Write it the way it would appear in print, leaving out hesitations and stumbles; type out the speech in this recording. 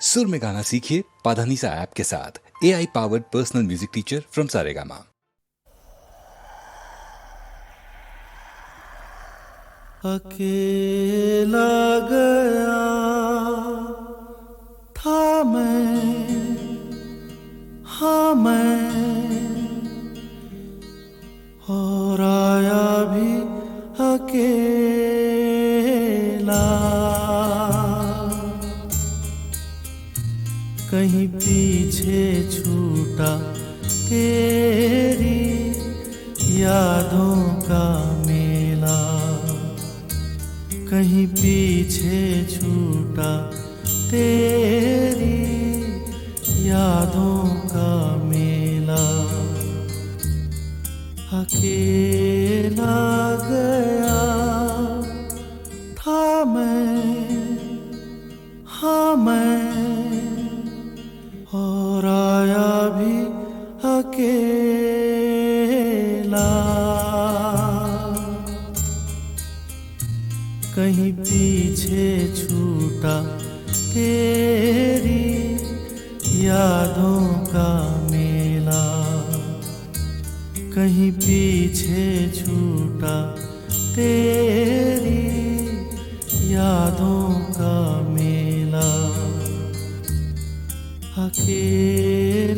सुर में गाना सीखिए पाधानीसा ऐप के साथ। AI powered personal music teacher from Saregama. अकेला गया था मैं, हाँ मैं, और आया भी अकेला। कहीं पीछे छूटा तेरी यादों का मेला, कहीं पीछे छूटा तेरी यादों का मेला। अकेला गया था मैं, हाँ मैं, और आया भी अकेला। कहीं पीछे छूटा तेरी यादों का मेला, कहीं पीछे छूटा तेरी यादों का मेला। अकेला